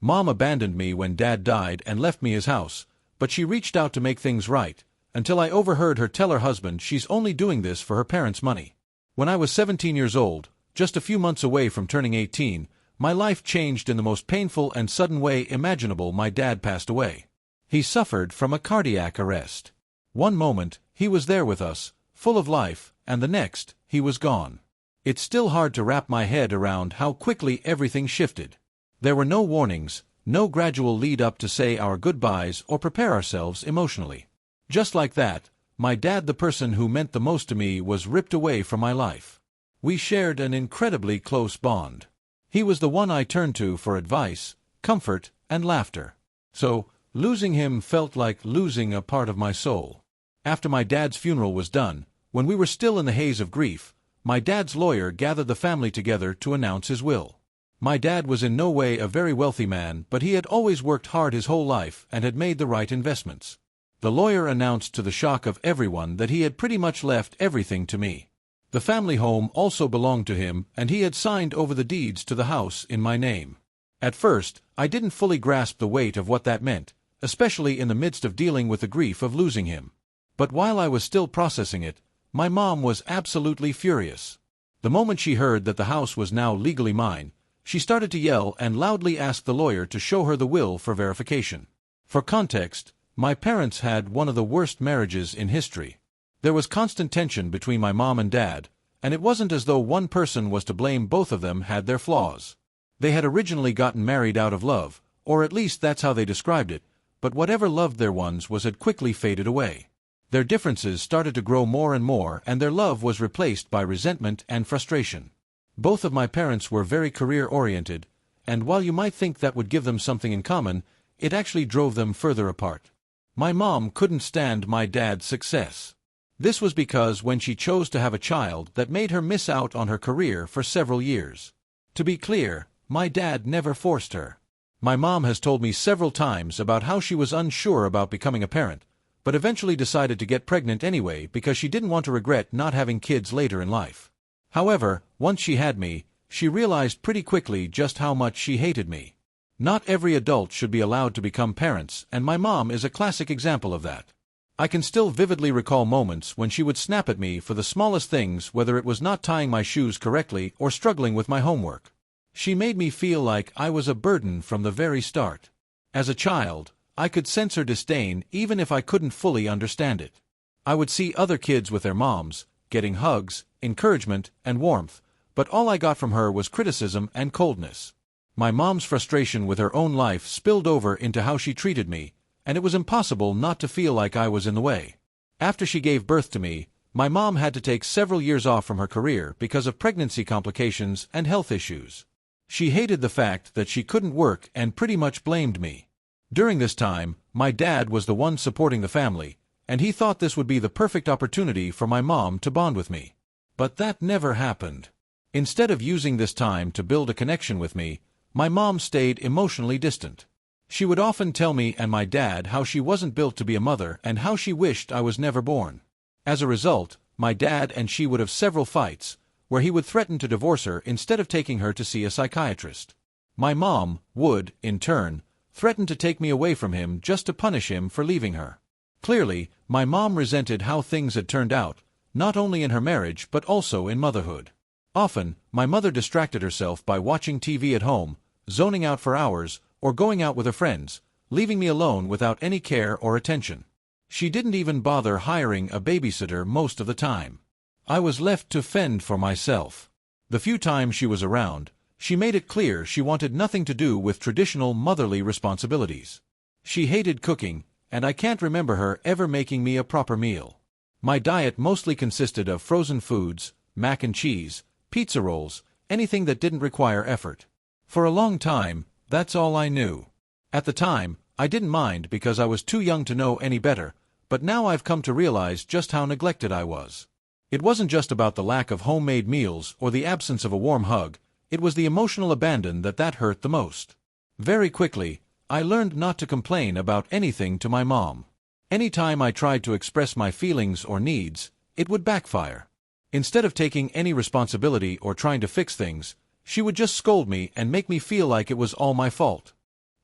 Mom abandoned me when Dad died and left me his house, but she reached out to make things right, until I overheard her tell her husband she's only doing this for her parents' money. When I was 17 years old, just a few months away from turning 18, my life changed in the most painful and sudden way imaginable. My dad passed away. He suffered from a cardiac arrest. One moment, he was there with us, full of life, and the next, he was gone. It's still hard to wrap my head around how quickly everything shifted. There were no warnings, no gradual lead-up to say our goodbyes or prepare ourselves emotionally. Just like that, my dad, the person who meant the most to me, was ripped away from my life. We shared an incredibly close bond. He was the one I turned to for advice, comfort, and laughter. So, losing him felt like losing a part of my soul. After my dad's funeral was done, when we were still in the haze of grief, my dad's lawyer gathered the family together to announce his will. My dad was in no way a very wealthy man, but he had always worked hard his whole life and had made the right investments. The lawyer announced to the shock of everyone that he had pretty much left everything to me. The family home also belonged to him, and he had signed over the deeds to the house in my name. At first, I didn't fully grasp the weight of what that meant, especially in the midst of dealing with the grief of losing him. But while I was still processing it, my mom was absolutely furious. The moment she heard that the house was now legally mine, she started to yell and loudly ask the lawyer to show her the will for verification. For context, my parents had one of the worst marriages in history. There was constant tension between my mom and dad, and it wasn't as though one person was to blame. Both of them had their flaws. They had originally gotten married out of love, or at least that's how they described it, but whatever love there once was had quickly faded away. Their differences started to grow more and more, and their love was replaced by resentment and frustration. Both of my parents were very career-oriented, and while you might think that would give them something in common, it actually drove them further apart. My mom couldn't stand my dad's success. This was because when she chose to have a child, that made her miss out on her career for several years. To be clear, my dad never forced her. My mom has told me several times about how she was unsure about becoming a parent, but eventually decided to get pregnant anyway because she didn't want to regret not having kids later in life. However, once she had me, she realized pretty quickly just how much she hated me. Not every adult should be allowed to become parents, and my mom is a classic example of that. I can still vividly recall moments when she would snap at me for the smallest things, whether it was not tying my shoes correctly or struggling with my homework. She made me feel like I was a burden from the very start. As a child, I could sense her disdain even if I couldn't fully understand it. I would see other kids with their moms, getting hugs, encouragement, and warmth, but all I got from her was criticism and coldness. My mom's frustration with her own life spilled over into how she treated me, and it was impossible not to feel like I was in the way. After she gave birth to me, my mom had to take several years off from her career because of pregnancy complications and health issues. She hated the fact that she couldn't work and pretty much blamed me. During this time, my dad was the one supporting the family, and he thought this would be the perfect opportunity for my mom to bond with me. But that never happened. Instead of using this time to build a connection with me, my mom stayed emotionally distant. She would often tell me and my dad how she wasn't built to be a mother and how she wished I was never born. As a result, my dad and she would have several fights, where he would threaten to divorce her instead of taking her to see a psychiatrist. My mom would, in turn, threaten to take me away from him just to punish him for leaving her. Clearly, my mom resented how things had turned out, not only in her marriage but also in motherhood. Often, my mother distracted herself by watching TV at home, zoning out for hours, or going out with her friends, leaving me alone without any care or attention. She didn't even bother hiring a babysitter most of the time. I was left to fend for myself. The few times she was around, she made it clear she wanted nothing to do with traditional motherly responsibilities. She hated cooking, and I can't remember her ever making me a proper meal. My diet mostly consisted of frozen foods, mac and cheese, pizza rolls, anything that didn't require effort. For a long time, that's all I knew. At the time, I didn't mind because I was too young to know any better, but now I've come to realize just how neglected I was. It wasn't just about the lack of homemade meals or the absence of a warm hug, it was the emotional abandon that hurt the most. Very quickly, I learned not to complain about anything to my mom. Anytime I tried to express my feelings or needs, it would backfire. Instead of taking any responsibility or trying to fix things, she would just scold me and make me feel like it was all my fault.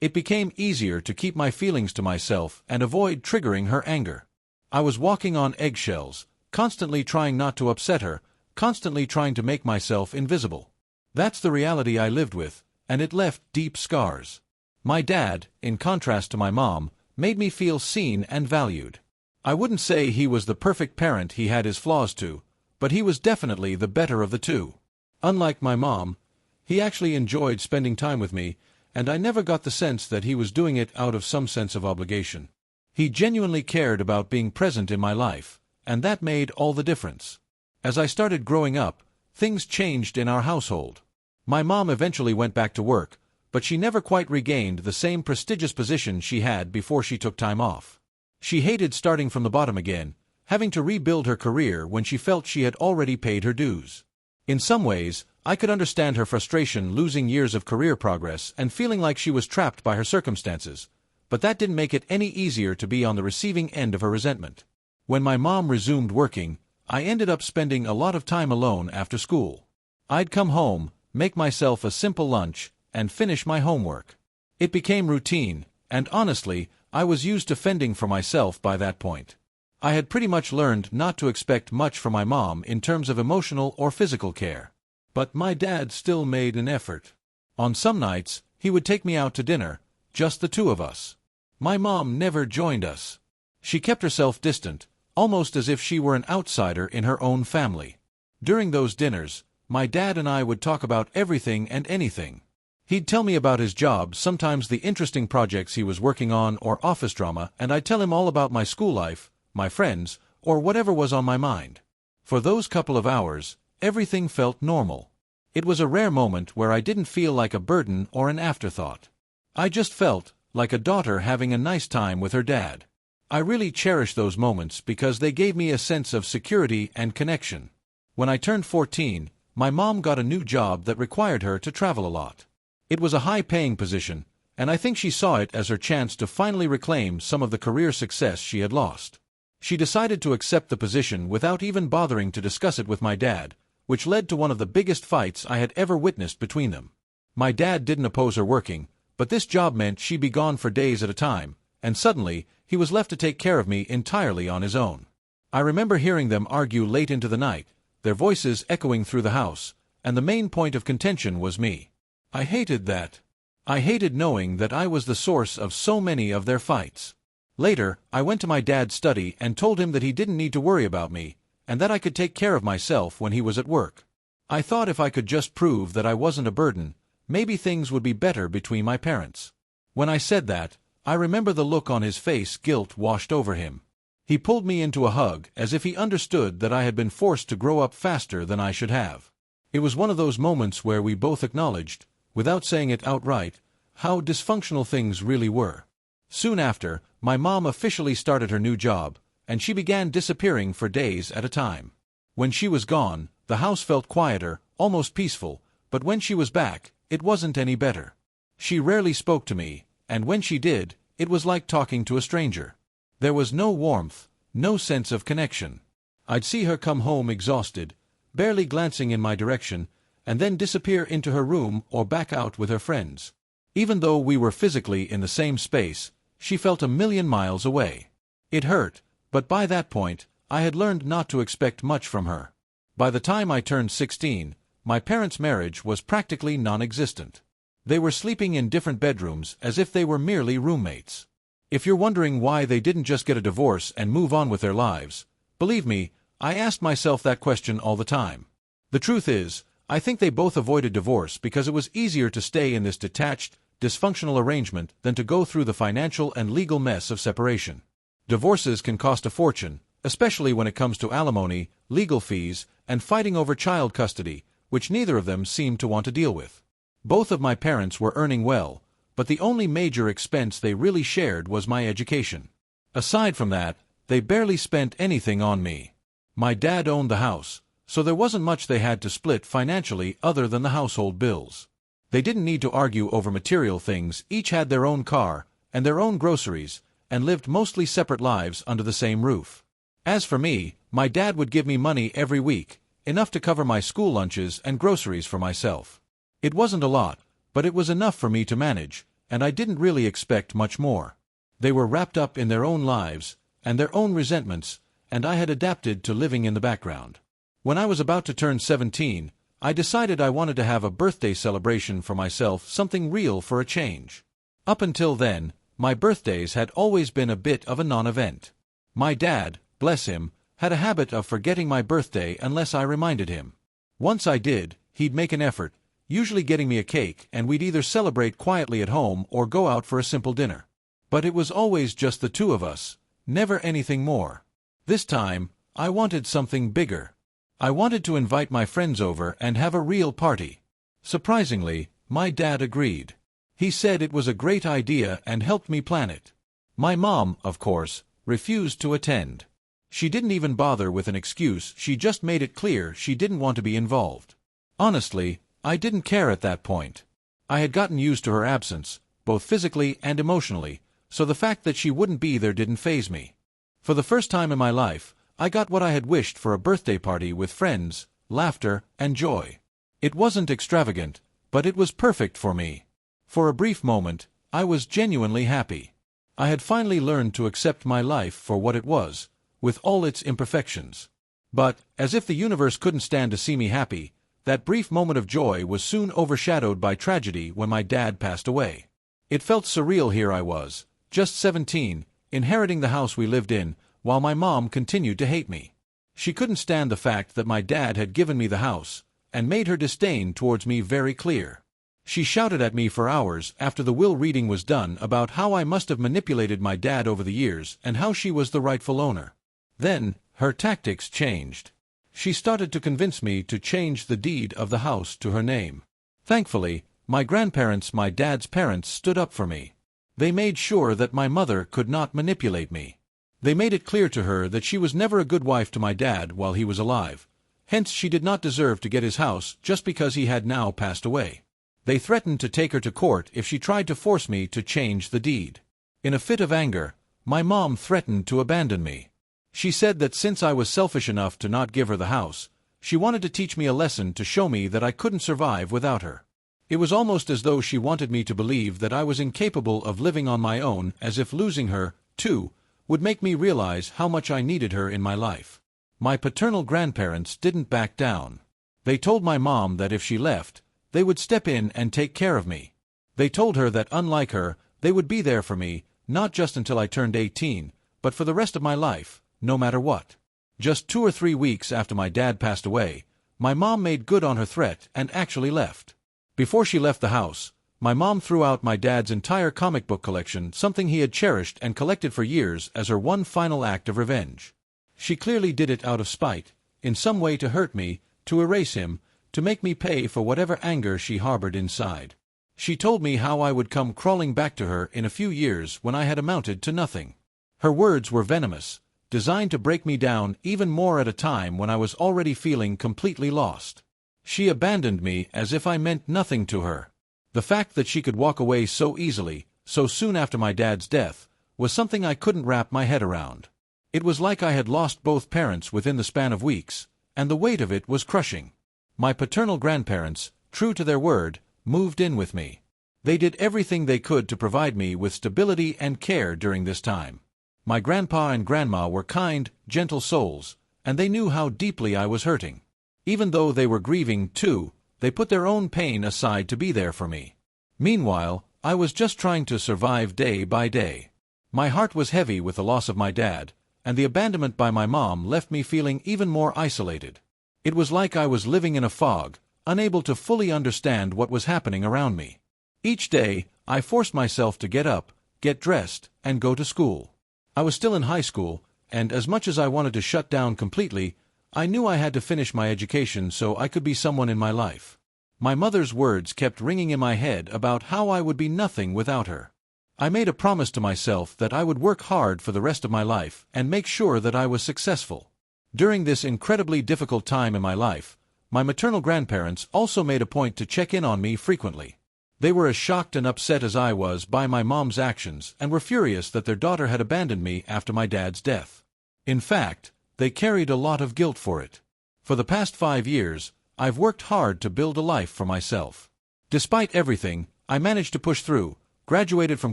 It became easier to keep my feelings to myself and avoid triggering her anger. I was walking on eggshells, constantly trying not to upset her, constantly trying to make myself invisible. That's the reality I lived with, and it left deep scars. My dad, in contrast to my mom, made me feel seen and valued. I wouldn't say he was the perfect parent, he had his flaws too, but he was definitely the better of the two. Unlike my mom, he actually enjoyed spending time with me, and I never got the sense that he was doing it out of some sense of obligation. He genuinely cared about being present in my life, and that made all the difference. As I started growing up, things changed in our household. My mom eventually went back to work, but she never quite regained the same prestigious position she had before she took time off. She hated starting from the bottom again, having to rebuild her career when she felt she had already paid her dues. In some ways, I could understand her frustration losing years of career progress and feeling like she was trapped by her circumstances, but that didn't make it any easier to be on the receiving end of her resentment. When my mom resumed working, I ended up spending a lot of time alone after school. I'd come home, make myself a simple lunch, and finish my homework. It became routine, and honestly, I was used to fending for myself by that point. I had pretty much learned not to expect much from my mom in terms of emotional or physical care. But my dad still made an effort. On some nights, he would take me out to dinner, just the two of us. My mom never joined us. She kept herself distant, almost as if she were an outsider in her own family. During those dinners, my dad and I would talk about everything and anything. He'd tell me about his job, sometimes the interesting projects he was working on or office drama, and I'd tell him all about my school life, my friends, or whatever was on my mind. For those couple of hours, everything felt normal. It was a rare moment where I didn't feel like a burden or an afterthought. I just felt like a daughter having a nice time with her dad. I really cherish those moments because they gave me a sense of security and connection. When I turned 14, my mom got a new job that required her to travel a lot. It was a high-paying position, and I think she saw it as her chance to finally reclaim some of the career success she had lost. She decided to accept the position without even bothering to discuss it with my dad, which led to one of the biggest fights I had ever witnessed between them. My dad didn't oppose her working, but this job meant she'd be gone for days at a time, and suddenly, he was left to take care of me entirely on his own. I remember hearing them argue late into the night, their voices echoing through the house, and the main point of contention was me. I hated that. I hated knowing that I was the source of so many of their fights. Later, I went to my dad's study and told him that he didn't need to worry about me, and that I could take care of myself when he was at work. I thought if I could just prove that I wasn't a burden, maybe things would be better between my parents. When I said that, I remember the look on his face. Guilt washed over him. He pulled me into a hug as if he understood that I had been forced to grow up faster than I should have. It was one of those moments where we both acknowledged, without saying it outright, how dysfunctional things really were. Soon after, my mom officially started her new job, and she began disappearing for days at a time. When she was gone, the house felt quieter, almost peaceful, but when she was back, it wasn't any better. She rarely spoke to me, and when she did, it was like talking to a stranger. There was no warmth, no sense of connection. I'd see her come home exhausted, barely glancing in my direction, and then disappear into her room or back out with her friends. Even though we were physically in the same space, she felt a million miles away. It hurt, but by that point, I had learned not to expect much from her. By the time I turned 16, my parents' marriage was practically non-existent. They were sleeping in different bedrooms as if they were merely roommates. If you're wondering why they didn't just get a divorce and move on with their lives, believe me, I asked myself that question all the time. The truth is, I think they both avoided divorce because it was easier to stay in this detached, dysfunctional arrangement than to go through the financial and legal mess of separation. Divorces can cost a fortune, especially when it comes to alimony, legal fees, and fighting over child custody, which neither of them seemed to want to deal with. Both of my parents were earning well, but the only major expense they really shared was my education. Aside from that, they barely spent anything on me. My dad owned the house, so there wasn't much they had to split financially other than the household bills. They didn't need to argue over material things, each had their own car, and their own groceries, and lived mostly separate lives under the same roof. As for me, my dad would give me money every week, enough to cover my school lunches and groceries for myself. It wasn't a lot, but it was enough for me to manage, and I didn't really expect much more. They were wrapped up in their own lives, and their own resentments, and I had adapted to living in the background. When I was about to turn 17, I decided I wanted to have a birthday celebration for myself, something real for a change. Up until then, my birthdays had always been a bit of a non-event. My dad, bless him, had a habit of forgetting my birthday unless I reminded him. Once I did, he'd make an effort, usually getting me a cake, and we'd either celebrate quietly at home or go out for a simple dinner. But it was always just the two of us, never anything more. This time, I wanted something bigger. I wanted to invite my friends over and have a real party. Surprisingly, my dad agreed. He said it was a great idea and helped me plan it. My mom, of course, refused to attend. She didn't even bother with an excuse, she just made it clear she didn't want to be involved. Honestly, I didn't care at that point. I had gotten used to her absence, both physically and emotionally, so the fact that she wouldn't be there didn't faze me. For the first time in my life, I got what I had wished for: a birthday party with friends, laughter, and joy. It wasn't extravagant, but it was perfect for me. For a brief moment, I was genuinely happy. I had finally learned to accept my life for what it was, with all its imperfections. But, as if the universe couldn't stand to see me happy, that brief moment of joy was soon overshadowed by tragedy when my dad passed away. It felt surreal. Here I was, just 17, inheriting the house we lived in, while my mom continued to hate me. She couldn't stand the fact that my dad had given me the house, and made her disdain towards me very clear. She shouted at me for hours after the will reading was done about how I must have manipulated my dad over the years and how she was the rightful owner. Then, her tactics changed. She started to convince me to change the deed of the house to her name. Thankfully, my grandparents, my dad's parents, stood up for me. They made sure that my mother could not manipulate me. They made it clear to her that she was never a good wife to my dad while he was alive. Hence, she did not deserve to get his house just because he had now passed away. They threatened to take her to court if she tried to force me to change the deed. In a fit of anger, my mom threatened to abandon me. She said that since I was selfish enough to not give her the house, she wanted to teach me a lesson to show me that I couldn't survive without her. It was almost as though she wanted me to believe that I was incapable of living on my own, as if losing her, too, would make me realize how much I needed her in my life. My paternal grandparents didn't back down. They told my mom that if she left, they would step in and take care of me. They told her that unlike her, they would be there for me, not just until I turned 18, but for the rest of my life, no matter what. Just 2 or 3 weeks after my dad passed away, my mom made good on her threat and actually left. Before she left the house, my mom threw out my dad's entire comic book collection, something he had cherished and collected for years, as her one final act of revenge. She clearly did it out of spite, in some way to hurt me, to erase him, to make me pay for whatever anger she harbored inside. She told me how I would come crawling back to her in a few years when I had amounted to nothing. Her words were venomous, designed to break me down even more at a time when I was already feeling completely lost. She abandoned me as if I meant nothing to her. The fact that she could walk away so easily, so soon after my dad's death, was something I couldn't wrap my head around. It was like I had lost both parents within the span of weeks, and the weight of it was crushing. My paternal grandparents, true to their word, moved in with me. They did everything they could to provide me with stability and care during this time. My grandpa and grandma were kind, gentle souls, and they knew how deeply I was hurting. Even though they were grieving too, they put their own pain aside to be there for me. Meanwhile, I was just trying to survive day by day. My heart was heavy with the loss of my dad, and the abandonment by my mom left me feeling even more isolated. It was like I was living in a fog, unable to fully understand what was happening around me. Each day, I forced myself to get up, get dressed, and go to school. I was still in high school, and as much as I wanted to shut down completely, I knew I had to finish my education so I could be someone in my life. My mother's words kept ringing in my head about how I would be nothing without her. I made a promise to myself that I would work hard for the rest of my life and make sure that I was successful. During this incredibly difficult time in my life, my maternal grandparents also made a point to check in on me frequently. They were as shocked and upset as I was by my mom's actions and were furious that their daughter had abandoned me after my dad's death. In fact, they carried a lot of guilt for it. For the past 5 years, I've worked hard to build a life for myself. Despite everything, I managed to push through, graduated from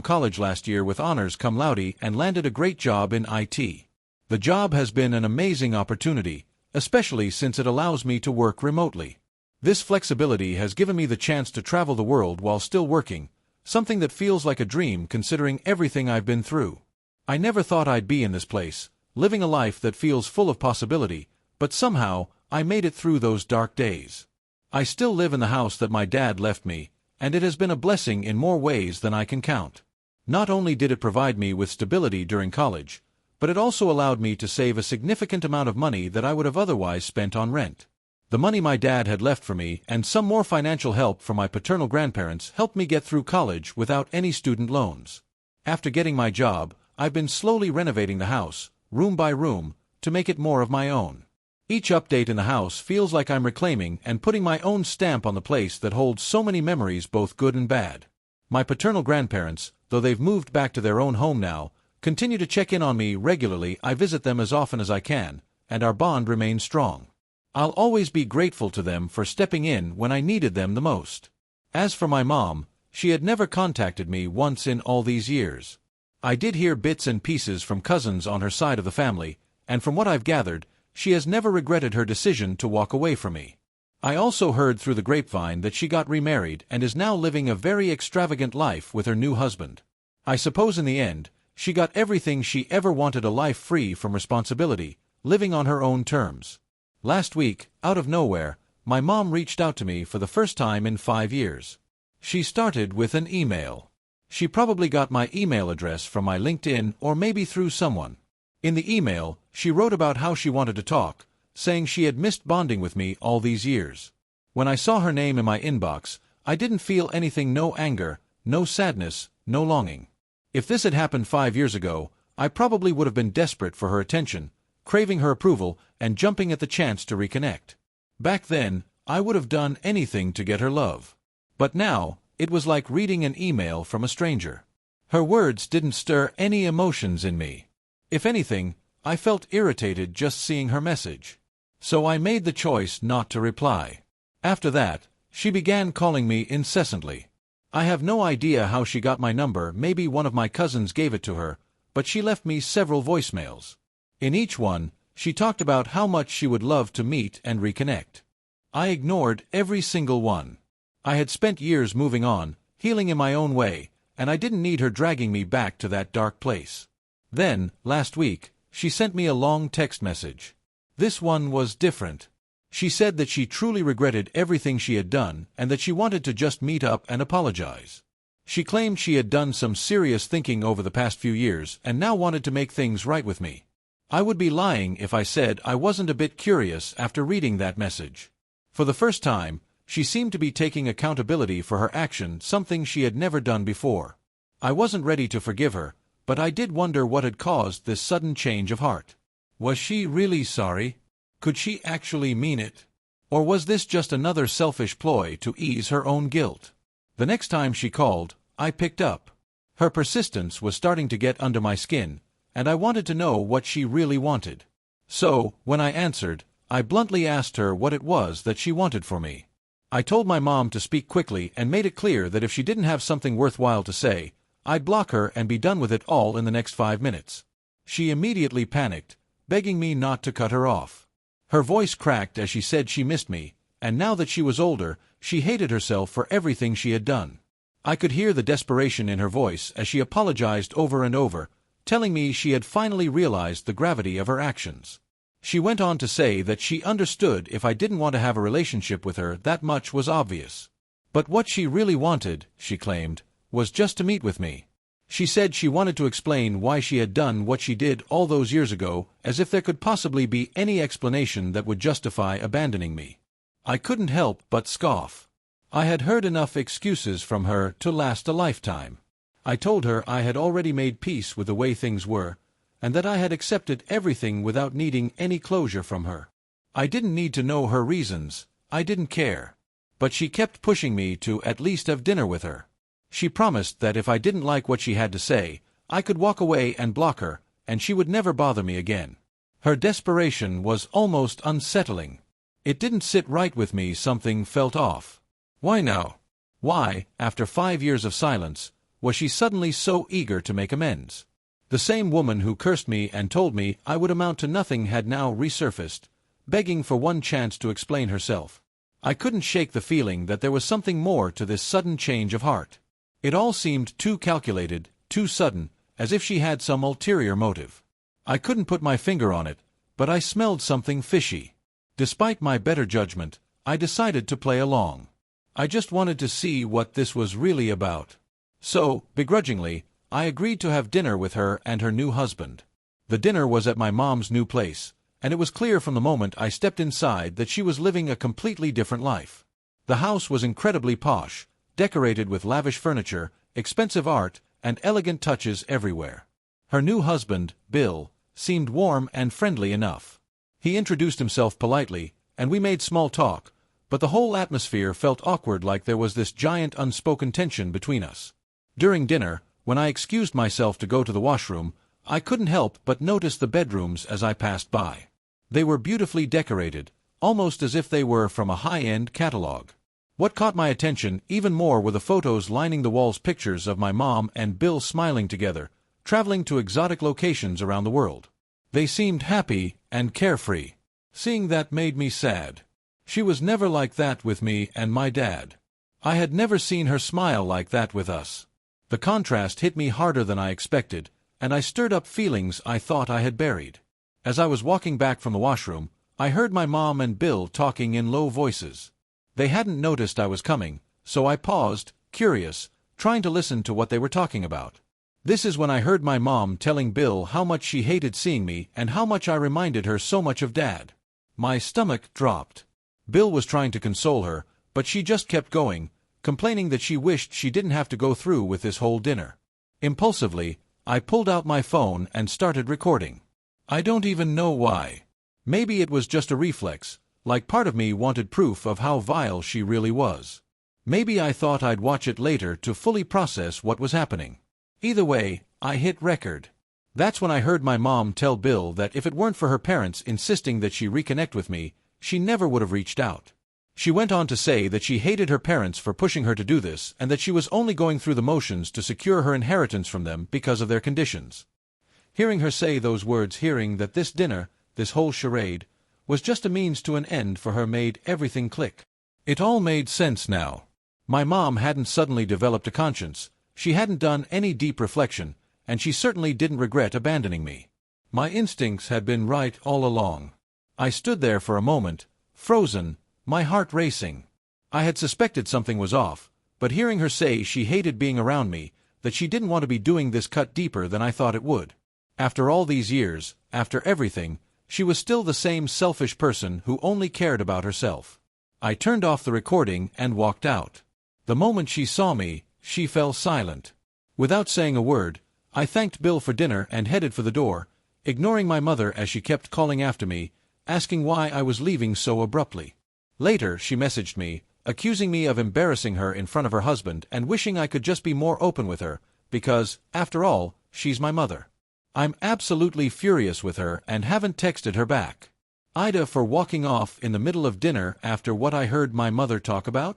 college last year with honors cum laude and landed a great job in IT. The job has been an amazing opportunity, especially since it allows me to work remotely. This flexibility has given me the chance to travel the world while still working, something that feels like a dream considering everything I've been through. I never thought I'd be in this place, living a life that feels full of possibility, but somehow, I made it through those dark days. I still live in the house that my dad left me, and it has been a blessing in more ways than I can count. Not only did it provide me with stability during college, but it also allowed me to save a significant amount of money that I would have otherwise spent on rent. The money my dad had left for me and some more financial help from my paternal grandparents helped me get through college without any student loans. After getting my job, I've been slowly renovating the house, room by room, to make it more of my own. Each update in the house feels like I'm reclaiming and putting my own stamp on the place that holds so many memories, both good and bad. My paternal grandparents, though they've moved back to their own home now, continue to check in on me regularly. I visit them as often as I can, and our bond remains strong. I'll always be grateful to them for stepping in when I needed them the most. As for my mom, she had never contacted me once in all these years. I did hear bits and pieces from cousins on her side of the family, and from what I've gathered, she has never regretted her decision to walk away from me. I also heard through the grapevine that she got remarried and is now living a very extravagant life with her new husband. I suppose in the end, she got everything she ever wanted: a life free from responsibility, living on her own terms. Last week, out of nowhere, my mom reached out to me for the first time in 5 years. She started with an email. She probably got my email address from my LinkedIn or maybe through someone. In the email, she wrote about how she wanted to talk, saying she had missed bonding with me all these years. When I saw her name in my inbox, I didn't feel anything: no anger, no sadness, no longing. If this had happened 5 years ago, I probably would have been desperate for her attention, craving her approval, and jumping at the chance to reconnect. Back then, I would have done anything to get her love. But now, it was like reading an email from a stranger. Her words didn't stir any emotions in me. If anything, I felt irritated just seeing her message. So I made the choice not to reply. After that, she began calling me incessantly. I have no idea how she got my number. Maybe one of my cousins gave it to her, but she left me several voicemails. In each one, she talked about how much she would love to meet and reconnect. I ignored every single one. I had spent years moving on, healing in my own way, and I didn't need her dragging me back to that dark place. Then, last week, she sent me a long text message. This one was different. She said that she truly regretted everything she had done and that she wanted to just meet up and apologize. She claimed she had done some serious thinking over the past few years and now wanted to make things right with me. I would be lying if I said I wasn't a bit curious after reading that message. For the first time, she seemed to be taking accountability for her action, something she had never done before. I wasn't ready to forgive her, but I did wonder what had caused this sudden change of heart. Was she really sorry? Could she actually mean it? Or was this just another selfish ploy to ease her own guilt? The next time she called, I picked up. Her persistence was starting to get under my skin, and I wanted to know what she really wanted. So, when I answered, I bluntly asked her what it was that she wanted from me. I told my mom to speak quickly and made it clear that if she didn't have something worthwhile to say, I'd block her and be done with it all in the next 5 minutes. She immediately panicked, begging me not to cut her off. Her voice cracked as she said she missed me, and now that she was older, she hated herself for everything she had done. I could hear the desperation in her voice as she apologized over and over, telling me she had finally realized the gravity of her actions. She went on to say that she understood if I didn't want to have a relationship with her. That much was obvious. But what she really wanted, she claimed, was just to meet with me. She said she wanted to explain why she had done what she did all those years ago, as if there could possibly be any explanation that would justify abandoning me. I couldn't help but scoff. I had heard enough excuses from her to last a lifetime. I told her I had already made peace with the way things were, and that I had accepted everything without needing any closure from her. I didn't need to know her reasons. I didn't care. But she kept pushing me to at least have dinner with her. She promised that if I didn't like what she had to say, I could walk away and block her, and she would never bother me again. Her desperation was almost unsettling. It didn't sit right with me. Something felt off. Why now? Why, after 5 years of silence, was she suddenly so eager to make amends? The same woman who cursed me and told me I would amount to nothing had now resurfaced, begging for one chance to explain herself. I couldn't shake the feeling that there was something more to this sudden change of heart. It all seemed too calculated, too sudden, as if she had some ulterior motive. I couldn't put my finger on it, but I smelled something fishy. Despite my better judgment, I decided to play along. I just wanted to see what this was really about. So, begrudgingly, I agreed to have dinner with her and her new husband. The dinner was at my mom's new place, and it was clear from the moment I stepped inside that she was living a completely different life. The house was incredibly posh, decorated with lavish furniture, expensive art, and elegant touches everywhere. Her new husband, Bill, seemed warm and friendly enough. He introduced himself politely, and we made small talk, but the whole atmosphere felt awkward, like there was this giant unspoken tension between us. During dinner, when I excused myself to go to the washroom, I couldn't help but notice the bedrooms as I passed by. They were beautifully decorated, almost as if they were from a high-end catalog. What caught my attention even more were the photos lining the walls, pictures of my mom and Bill smiling together, traveling to exotic locations around the world. They seemed happy and carefree. Seeing that made me sad. She was never like that with me and my dad. I had never seen her smile like that with us. The contrast hit me harder than I expected, and I stirred up feelings I thought I had buried. As I was walking back from the washroom, I heard my mom and Bill talking in low voices. They hadn't noticed I was coming, so I paused, curious, trying to listen to what they were talking about. This is when I heard my mom telling Bill how much she hated seeing me and how much I reminded her so much of Dad. My stomach dropped. Bill was trying to console her, but she just kept going, complaining that she wished she didn't have to go through with this whole dinner. Impulsively, I pulled out my phone and started recording. I don't even know why. Maybe it was just a reflex, like part of me wanted proof of how vile she really was. Maybe I thought I'd watch it later to fully process what was happening. Either way, I hit record. That's when I heard my mom tell Bill that if it weren't for her parents insisting that she reconnect with me, she never would have reached out. She went on to say that she hated her parents for pushing her to do this and that she was only going through the motions to secure her inheritance from them because of their conditions. Hearing her say those words, hearing that this dinner, this whole charade, was just a means to an end for her, made everything click. It all made sense now. My mom hadn't suddenly developed a conscience, she hadn't done any deep reflection, and she certainly didn't regret abandoning me. My instincts had been right all along. I stood there for a moment, frozen, my heart racing. I had suspected something was off, but hearing her say she hated being around me, that she didn't want to be doing this, cut deeper than I thought it would. After all these years, after everything, she was still the same selfish person who only cared about herself. I turned off the recording and walked out. The moment she saw me, she fell silent. Without saying a word, I thanked Bill for dinner and headed for the door, ignoring my mother as she kept calling after me, asking why I was leaving so abruptly. Later, she messaged me, accusing me of embarrassing her in front of her husband and wishing I could just be more open with her, because, after all, she's my mother. I'm absolutely furious with her and haven't texted her back. Ida for walking off in the middle of dinner after what I heard my mother talk about?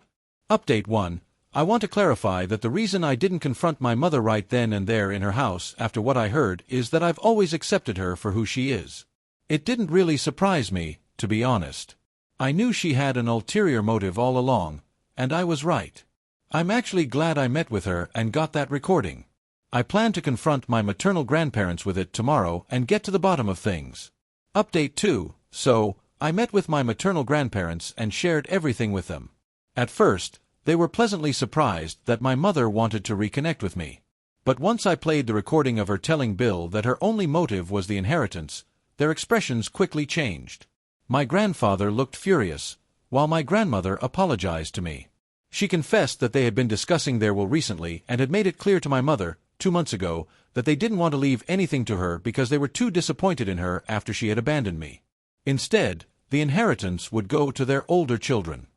Update 1. I want to clarify that the reason I didn't confront my mother right then and there in her house after what I heard is that I've always accepted her for who she is. It didn't really surprise me, to be honest. I knew she had an ulterior motive all along, and I was right. I'm actually glad I met with her and got that recording. I plan to confront my maternal grandparents with it tomorrow and get to the bottom of things. Update 2. So, I met with my maternal grandparents and shared everything with them. At first, they were pleasantly surprised that my mother wanted to reconnect with me. But once I played the recording of her telling Bill that her only motive was the inheritance, their expressions quickly changed. My grandfather looked furious, while my grandmother apologized to me. She confessed that they had been discussing their will recently and had made it clear to my mother, 2 months ago, that they didn't want to leave anything to her because they were too disappointed in her after she had abandoned me. Instead, the inheritance would go to their older children.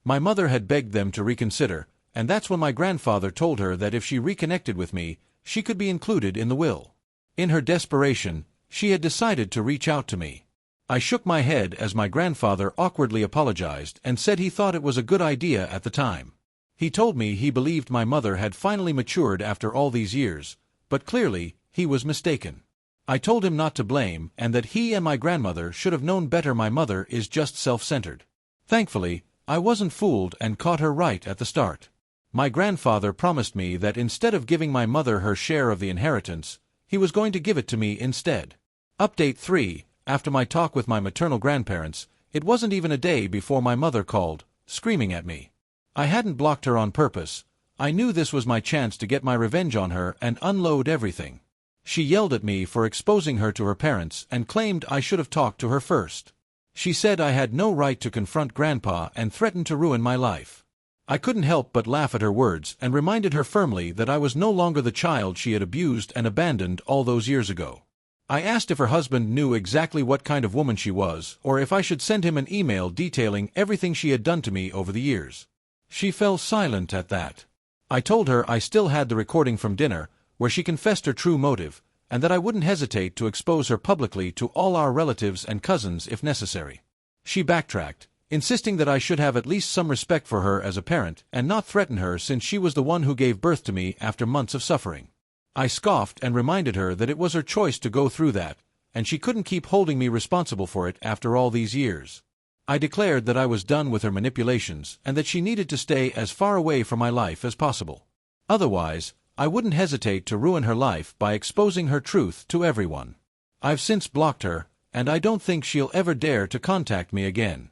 My mother had begged them to reconsider, and that's when my grandfather told her that if she reconnected with me, she could be included in the will. In her desperation, she had decided to reach out to me. I shook my head as my grandfather awkwardly apologized and said he thought it was a good idea at the time. He told me he believed my mother had finally matured after all these years, but clearly, he was mistaken. I told him not to blame and that he and my grandmother should have known better. My mother is just self-centered. Thankfully, I wasn't fooled and caught her right at the start. My grandfather promised me that instead of giving my mother her share of the inheritance, he was going to give it to me instead. Update 3. After my talk with my maternal grandparents, it wasn't even a day before my mother called, screaming at me. I hadn't blocked her on purpose. I knew this was my chance to get my revenge on her and unload everything. She yelled at me for exposing her to her parents and claimed I should have talked to her first. She said I had no right to confront Grandpa and threatened to ruin my life. I couldn't help but laugh at her words and reminded her firmly that I was no longer the child she had abused and abandoned all those years ago. I asked if her husband knew exactly what kind of woman she was, or if I should send him an email detailing everything she had done to me over the years. She fell silent at that. I told her I still had the recording from dinner, where she confessed her true motive, and that I wouldn't hesitate to expose her publicly to all our relatives and cousins if necessary. She backtracked, insisting that I should have at least some respect for her as a parent and not threaten her since she was the one who gave birth to me after months of suffering. I scoffed and reminded her that it was her choice to go through that, and she couldn't keep holding me responsible for it after all these years. I declared that I was done with her manipulations and that she needed to stay as far away from my life as possible. Otherwise, I wouldn't hesitate to ruin her life by exposing her truth to everyone. I've since blocked her, and I don't think she'll ever dare to contact me again.